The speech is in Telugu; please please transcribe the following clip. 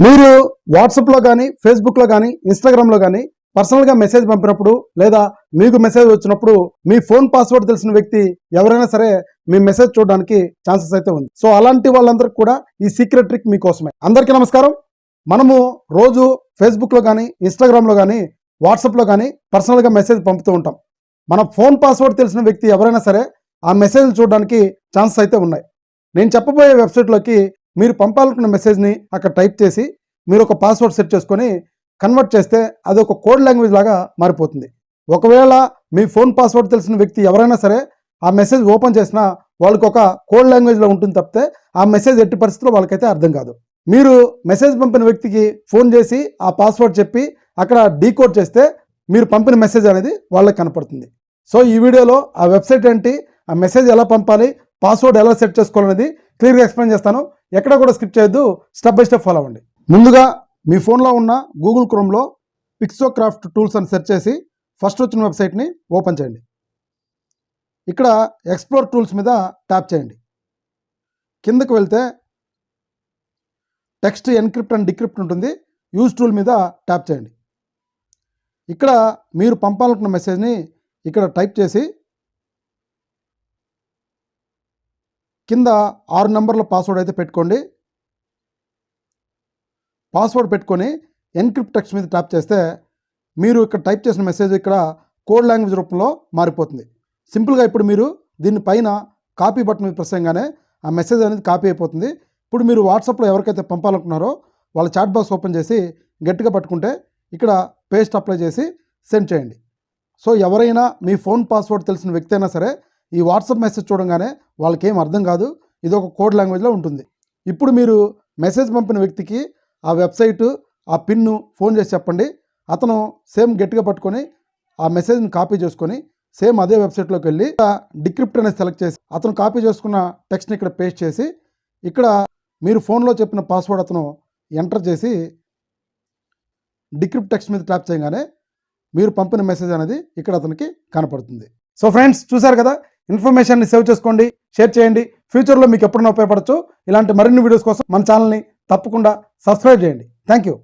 మీరు వాట్సాప్లో కానీ ఫేస్బుక్లో కానీ ఇన్స్టాగ్రామ్లో కానీ పర్సనల్గా మెసేజ్ పంపినప్పుడు లేదా మీకు మెసేజ్ వచ్చినప్పుడు మీ ఫోన్ పాస్వర్డ్ తెలిసిన వ్యక్తి ఎవరైనా సరే మీ మెసేజ్ చూడడానికి ఛాన్సెస్ అయితే ఉంది. సో అలాంటి వాళ్ళందరికీ కూడా ఈ సీక్రెట్ ట్రిక్ మీకోసమే. అందరికీ నమస్కారం. మనము రోజు ఫేస్బుక్లో కానీ ఇన్స్టాగ్రామ్లో కానీ వాట్సాప్లో కానీ పర్సనల్గా మెసేజ్ పంపుతూ ఉంటాం. మన ఫోన్ పాస్వర్డ్ తెలిసిన వ్యక్తి ఎవరైనా సరే ఆ మెసేజ్ చూడడానికి ఛాన్సెస్ అయితే ఉన్నాయి. నేను చెప్పబోయే వెబ్సైట్లోకి మీరు పంపాలనుకున్న మెసేజ్ని అక్కడ టైప్ చేసి మీరు ఒక పాస్వర్డ్ సెట్ చేసుకొని కన్వర్ట్ చేస్తే అది ఒక కోడ్ లాంగ్వేజ్ లాగా మారిపోతుంది. ఒకవేళ మీ ఫోన్ పాస్వర్డ్ తెలిసిన వ్యక్తి ఎవరైనా సరే ఆ మెసేజ్ ఓపెన్ చేసినా వాళ్ళకి ఒక కోడ్ లాంగ్వేజ్లో ఉంటుంది తప్పితే ఆ మెసేజ్ ఎట్టి పరిస్థితుల్లో వాళ్ళకైతే అర్థం కాదు. మీరు మెసేజ్ పంపిన వ్యక్తికి ఫోన్ చేసి ఆ పాస్వర్డ్ చెప్పి అక్కడ డీకోడ్ చేస్తే మీరు పంపిన మెసేజ్ అనేది వాళ్ళకి కనపడుతుంది. సో ఈ వీడియోలో ఆ వెబ్సైట్ ఏంటి, ఆ మెసేజ్ ఎలా పంపాలి, పాస్వర్డ్ ఎలా సెట్ చేసుకోవాలనేది క్లియర్గా ఎక్స్ప్లెయిన్ చేస్తాను. ఎక్కడ కూడా స్కిప్ చేయొద్దు, స్టెప్ బై స్టెప్ ఫాలో అవ్వండి. ముందుగా మీ ఫోన్లో ఉన్న గూగుల్ క్రోమ్లో పిక్సోక్రాఫ్ట్ టూల్స్ అని సెర్చ్ చేసి ఫస్ట్ వచ్చిన వెబ్సైట్ని ఓపెన్ చేయండి. ఇక్కడ ఎక్స్ప్లోర్ టూల్స్ మీద ట్యాప్ చేయండి. కిందకు వెళ్తే టెక్స్ట్ ఎన్క్రిప్ట్ అండ్ డిక్రిప్ట్ ఉంటుంది. యూజ్ టూల్ మీద ట్యాప్ చేయండి. ఇక్కడ మీరు పంపాలనుకున్న మెసేజ్ని ఇక్కడ టైప్ చేసి కింద 6 నెంబర్ల పాస్వర్డ్ అయితే పెట్టుకోండి. పాస్వర్డ్ పెట్టుకొని ఎన్క్రిప్ట్ టెక్స్ట్ మీద ట్యాప్ చేస్తే మీరు ఇక్కడ టైప్ చేసిన మెసేజ్ ఇక్కడ కోడ్ లాంగ్వేజ్ రూపంలో మారిపోతుంది. సింపుల్గా ఇప్పుడు మీరు దీని పైన కాపీ బటన్ మీద ప్రెస్ చేయగానే ఆ మెసేజ్ అనేది కాపీ అయిపోతుంది. ఇప్పుడు మీరు వాట్సాప్లో ఎవరికైతే పంపాలనుకున్నారో వాళ్ళ చాట్ బాక్స్ ఓపెన్ చేసి గట్టిగా పట్టుకుంటే ఇక్కడ పేస్ట్ అప్లై చేసి సెండ్ చేయండి. సో ఎవరైనా మీ ఫోన్ పాస్వర్డ్ తెలిసిన వ్యక్తి అయినా సరే ఈ వాట్సాప్ మెసేజ్ చూడంగానే వాళ్ళకి ఏం అర్థం కాదు, ఇది ఒక కోడ్ లాంగ్వేజ్లో ఉంటుంది. ఇప్పుడు మీరు మెసేజ్ పంపిన వ్యక్తికి ఆ వెబ్సైటు ఆ పిన్ను ఫోన్ చేసి చెప్పండి. అతను సేమ్ గట్టిగా పట్టుకొని ఆ మెసేజ్ని కాపీ చేసుకొని సేమ్ అదే వెబ్సైట్లోకి వెళ్ళి డిక్రిప్ట్ అనేది సెలెక్ట్ చేసి అతను కాపీ చేసుకున్న టెక్స్ట్ని ఇక్కడ పేస్ట్ చేసి ఇక్కడ మీరు ఫోన్లో చెప్పిన పాస్వర్డ్ అతను ఎంటర్ చేసి డిక్రిప్ట్ టెక్స్ట్ మీద ట్యాప్ చేయగానే మీరు పంపిన మెసేజ్ అనేది ఇక్కడ అతనికి కనపడుతుంది. సో ఫ్రెండ్స్, చూసారు కదా, ఇన్ఫర్మేషన్ని సేవ్ చేసుకోండి, షేర్ చేయండి. ఫ్యూచర్లో మీకు ఎప్పుడైనా ఉపయోగపడచ్చు. ఇలాంటి మరిన్ని వీడియోస్ కోసం మన ఛానల్ని తప్పకుండా సబ్స్క్రైబ్ చేయండి. Thank you.